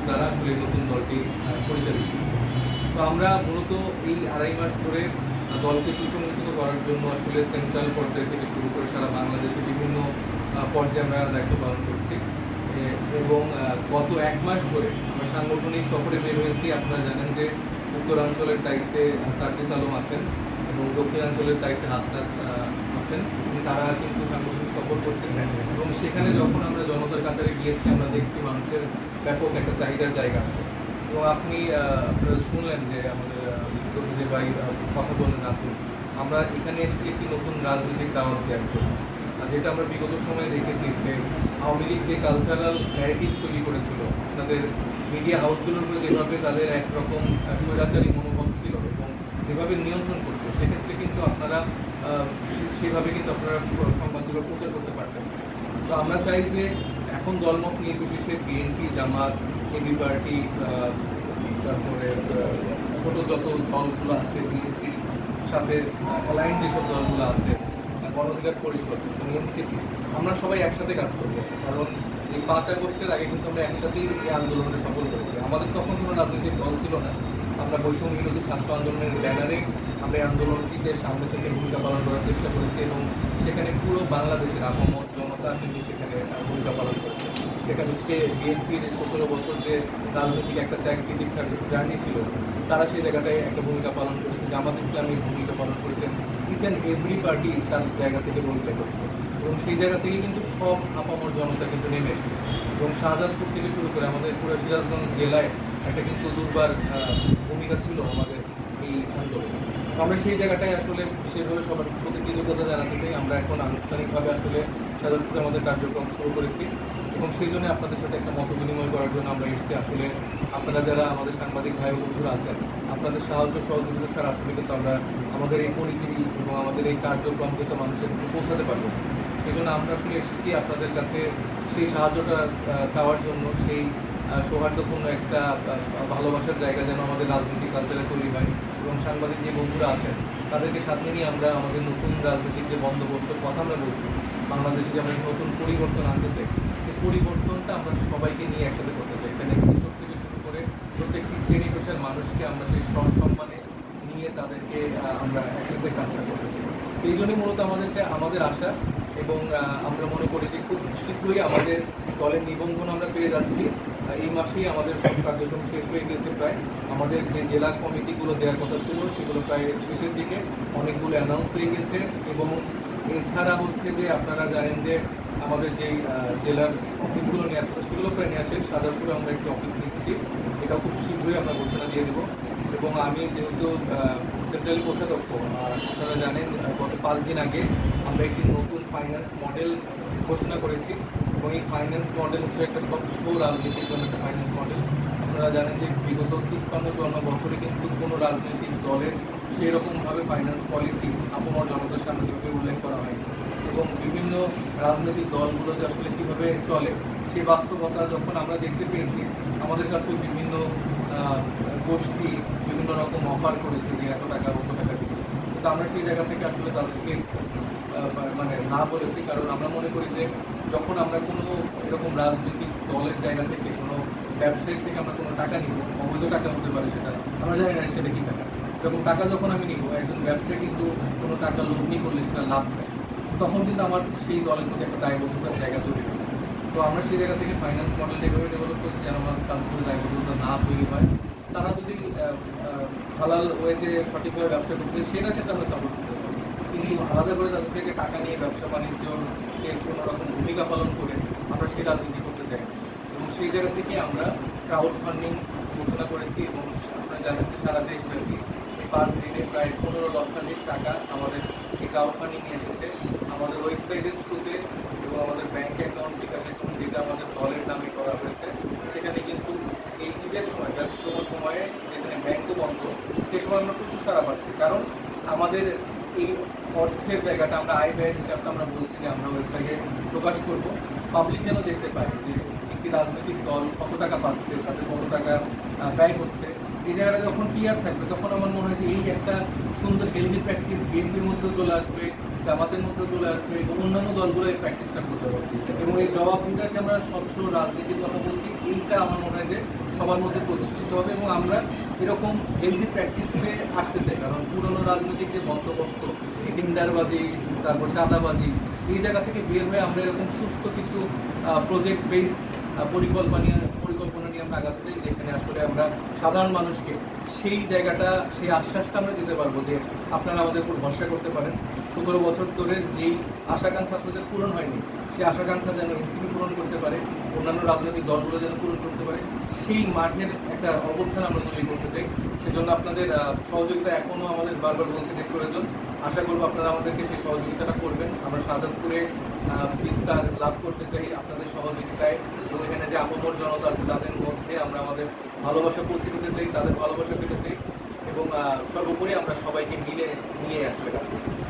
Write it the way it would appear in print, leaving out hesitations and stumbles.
দ্বারা আসলে নতুন দলটি পরিচালিত হচ্ছে। তো আমরা মূলত এই 2.5 মাস ধরে দলকে সুসংগঠিত করার জন্য আসলে সেন্ট্রাল পর্যায় থেকে শুরু করে সারা বাংলাদেশে বিভিন্ন পর্যায়ে আমরা দায়িত্ব পালন করছি এবং গত 1 মাস ধরে আমরা সাংগঠনিক সফরে বের হয়েছি। আপনারা জানেন যে উত্তরাঞ্চলের দায়িত্বে সার্জিস আলম আছেন এবং দক্ষিণাঞ্চলের দায়িত্বে হাসনাত আছেন। তারা কিন্তু সাংগঠনিক সফর করছেন এবং সেখানে যখন আমরা জনতার কাতারে গিয়েছি আমরা দেখছি মানুষের ব্যাপক একটা চাহিদার জায়গা আছে। এবং আপনারা শুনলেন যে আমাদের যে ভাই কথা বললেন আপনি, আমরা এখানে এসেছি একটি নতুন রাজনৈতিক দাওয়াত দেওয়ার জন্য, যেটা আমরা বিগত সময়ে দেখেছি যে আওয়ামী লীগ যে কালচারাল ন্যারেটিভ তৈরি করেছিল, আপনাদের মিডিয়া হাউসগুলোর উপরে যেভাবে তাদের একরকম স্বৈরাচারী মনোভাব ছিল এবং যেভাবে নিয়ন্ত্রণ করতো, সেক্ষেত্রে কিন্তু আপনারা সেভাবে কিন্তু আপনারা সংবাদগুলো প্রচার করতে পারতেন। তো আমরা চাই যে এখন দলমত নির্বিশেষে বিএনপি, জামাত, এবি পার্টি, তারপরে ছোট যত দলগুলো আছে, বিএনপির সাথে অ্যালাইন যেসব দলগুলো আছে, গণ অধিকার পরিষদ এবং এনসিপি, আমরা সবাই একসাথে কাজ করবো। কারণ এই 5 আগস্টের আগে কিন্তু আমরা একসাথেই এই আন্দোলনটা সফল করেছি। আমাদের তখন কোনো রাজনৈতিক দল ছিল না, আমরা বৈষম্য বিরোধী ছাত্র আন্দোলনের ব্যানারে আমরা এই আন্দোলনটিতে সামনে থেকে ভূমিকা পালন করার চেষ্টা করেছি এবং সেখানে পুরো বাংলাদেশের আপামর জনতা কিন্তু সেখানে ভূমিকা পালন করেছে। সেখানে হচ্ছে বিএনপির 17 বছর যে রাজনৈতিক একটা ত্যাগ প্রতীক্ষার জার্নি ছিল, তারা সেই জায়গাটায় একটা ভূমিকা পালন করেছে। জামাত ইসলামী ভূমিকা পালন করেছেন, ইচ অ্যান্ড এভরি পার্টি তার জায়গা থেকে ভূমিকা করেছে এবং সেই জায়গা থেকে কিন্তু সব আপামর জনতা কিন্তু নেমে এসেছে এবং শাহজাদপুর থেকে শুরু করে আমাদের পুরো সিরাজগঞ্জ জেলায় একটা কিন্তু দুর্বার ভূমিকা ছিল আমাদের এই আন্দোলনে। আমরা সেই জায়গাটায় আসলে বিশেষভাবে সবার প্রতি কৃতজ্ঞতা জানাতে চাই। আমরা এখন আনুষ্ঠানিকভাবে আসলে শাহজাদপুরে আমাদের কার্যক্রম শুরু করেছি এবং সেই জন্য আপনাদের সাথে একটা মত বিনিময় করার জন্য আমরা এসেছি। আসলে আপনারা যারা আমাদের সাংবাদিক ভাই বন্ধুরা আছেন, আপনাদের সাহায্য সহযোগিতা ছাড়া আসলে কিন্তু আমরা আমাদের এই পরিধি এবং আমাদের এই কার্যক্রম কিন্তু মানুষের কাছে পৌঁছাতে পারবো। সেই জন্য আমরা আসলে এসেছি আপনাদের কাছে সেই সাহায্যটা চাওয়ার জন্য, সেই সৌহার্দ্যপূর্ণ একটা ভালোবাসার জায়গা যেন আমাদের রাজনৈতিক কালচারে তৈরি হয় এবং সাংবাদিক যে বন্ধুরা আছেন তাদেরকে সাথে নিয়ে আমরা আমাদের নতুন রাজনৈতিক যে বন্দোবস্তের কথা আমরা বলছি, বাংলাদেশে যে আমরা নতুন পরিবর্তন আনতে চাই, সেই পরিবর্তনটা আমরা সবাইকে নিয়ে একসাথে করতে চাই। এখানে কৃষক থেকে শুরু করে প্রত্যেকটি শ্রেণী পেশার মানুষকে আমরা সেই সম্মানে নিয়ে তাদেরকে আমরা একসাথে কাজটা করতে চাই। এই জন্যই মূলত আমাদের আশা এবং আমরা মনে করি যে খুব শীঘ্রই আমাদের দলের নিবন্ধন আমরা পেয়ে যাচ্ছি। এই মাসেই আমাদের সব কার্যক্রম শেষ হয়ে গেছে প্রায়। আমাদের যে জেলা কমিটিগুলো দেওয়ার কথা ছিল সেগুলো প্রায় শেষের দিকে, অনেকগুলো অ্যানাউন্স হয়ে গেছে এবং এছাড়া হচ্ছে যে আপনারা জানেন যে আমাদের যেই জেলার অফিসগুলো নেওয়া সেগুলো প্রায় নেওয়া শেষ। শাহজাদপুরে আমরা একটি অফিস নিচ্ছি, এটা খুব শীঘ্রই আমরা ঘোষণা দিয়ে দেবো। এবং আমি যেহেতু সেন্ট্রালি কোষাধ্যক্ষ, আপনারা জানেন গত 5 দিন আগে আমরা একটি নতুন ফাইন্যান্স মডেল ঘোষণা করেছি এবং এই ফাইন্যান্স মডেল হচ্ছে একটা স্বচ্ছ রাজনীতির জন্য একটা ফাইন্যান্স মডেল। আপনারা জানেন যে বিগত 53-54 বছরে কিন্তু কোনো রাজনৈতিক দলের সেই রকমভাবে ফাইন্যান্স পলিসি আপামর জনতার সামনে উল্লেখ করা হয়নি এবং বিভিন্ন রাজনৈতিক দলগুলো যে আসলে কীভাবে চলে সেই বাস্তবতা যখন আমরা দেখতে পেয়েছি, আমাদের কাছেও বিভিন্ন গোষ্ঠী বিভিন্ন রকম অফার করেছে যে এত টাকা অত টাকা দিতে। তো আমরা সেই জায়গা থেকে আসলে তাদেরকে মানে না বলেছি, কারণ আমরা মনে করি যে যখন আমরা কোনো এরকম রাজনৈতিক দলের জায়গা থেকে কোনো ব্যবসায়ীর থেকে আমরা কোনো টাকা নিব, অবৈধ টাকা হতে পারে সেটা, আমরা জানি না সেটা কী টাকা। এরকম টাকা যখন আমি নিব, একজন ব্যবসায়ী কিন্তু কোনো টাকা লগ্নি করলে সেটা লাভ চায়, তখন কিন্তু আমার সেই দলের প্রতি একটা দায়বদ্ধতার জায়গা তৈরি হবে। তো আমরা সেই জায়গা থেকে ফাইন্যান্স মডেল এভাবে ডেভেলপ করছি যেন আমার তাদের প্রতি দায়বদ্ধতা না তৈরি হয়। তারা যদি হালাল ওয়েতে সঠিকভাবে ব্যবসা করতে, সেটার ক্ষেত্রে আমরা সাপোর্ট করতে পারি, কিন্তু আলাদা করে তাদের থেকে টাকা নিয়ে ব্যবসা বাণিজ্যকে কোনো রকম ভূমিকা পালন করে আমরা সেই রাজনীতি করতে চাই। এবং সেই জায়গা থেকে আমরা ক্রাউড ফান্ডিং ঘোষণা করেছি এবং আপনারা জানেন যে সারা দেশব্যাপী এই 5 দিনে প্রায় 15 লক্ষাধিক টাকা আমাদের এই ক্রাউড ফান্ডিং নিয়ে এসেছে আমাদের ওয়েবসাইটের থ্রুতে এবং আমাদের ব্যাঙ্ক অ্যাকাউন্ট, বিকাশ অ্যাকাউন্ট যেটা আমাদের দলের নামে করা হয়েছে। সেখানে কিন্তু এই ঈদের সময়, ব্যস্ততম সময়ে যেখানে ব্যাঙ্কও বন্ধ, সে সময় আমরা প্রচুর সাড়া পাচ্ছি, কারণ আমাদের এই অর্থের জায়গাটা আমরা আয় ব্যয়ের হিসাবটা আমরা বলছি যে আমরা ওয়েবসাইটে প্রকাশ করব, পাবলিক যেন দেখতে পায় যে একটি রাজনৈতিক দল কত টাকা পাচ্ছে, তাদের কত টাকা ব্যয় হচ্ছে। এই জায়গাটা যখন ক্লিয়ার থাকবে তখন আমার মনে হয় যে এই একটা সুন্দর হেলদি প্র্যাকটিস বিএনপির মধ্যেও চলে আসবে, জামাতের মধ্যেও চলে আসবে এবং অন্যান্য দলগুলো এই প্র্যাকটিসটা করতে পারবে। এবং এই জবাবদিহিতার যে আমরা স্বচ্ছ রাজনীতির কথা বলছি, এইটা আমার মনে হয় যে সবার মধ্যে প্রতিষ্ঠিত হবে এবং আমরা এরকম হেলদি প্র্যাকটিসে আসতে চাই। কারণ পুরনো রাজনৈতিক যে বন্দোবস্ত, টেন্ডারবাজি, তারপর চাঁদাবাজি, এই জায়গা থেকে বের হয়ে আমরা এরকম সুস্থ কিছু প্রজেক্ট বেসড পরিকল্পনা নিয়ে আমরা আগাতে চাই, যেখানে আসলে আমরা সাধারণ মানুষকে সেই জায়গাটা, সেই আশ্বাসটা আমরা দিতে পারবো যে আপনারা আমাদের উপর ভরসা করতে পারেন। 17 বছর ধরে যেই আশাকাঙ্ক্ষা আপনাদের পূরণ হয়নি, সেই আশাকাঙ্ক্ষা যেন এনসিপি পূরণ করতে পারে, অন্যান্য রাজনৈতিক দলগুলো যেন পূরণ করতে পারে, সেই মাঠের একটা অবস্থান আমরা তৈরি করতে চাই। সেজন্য আপনাদের সহযোগিতা এখনও আমাদের বারবার বলছে যে প্রয়োজন। আশা করবো আপনারা আমাদেরকে সেই সহযোগিতাটা করবেন। আমরা শাহজাদপুরে বিস্তার লাভ করতে চাই আপনাদের সহযোগিতায়, এবং এখানে যে আপামর জনতা আছে তাদের মধ্যে আমরা আমাদের ভালোবাসা পৌঁছে দিতে চাই, তাদের ভালোবাসা পেতে চাই, এবং সর্বোপরি আমরা সবাইকে মিলে নিয়ে আসলে কাজ করতে চাই।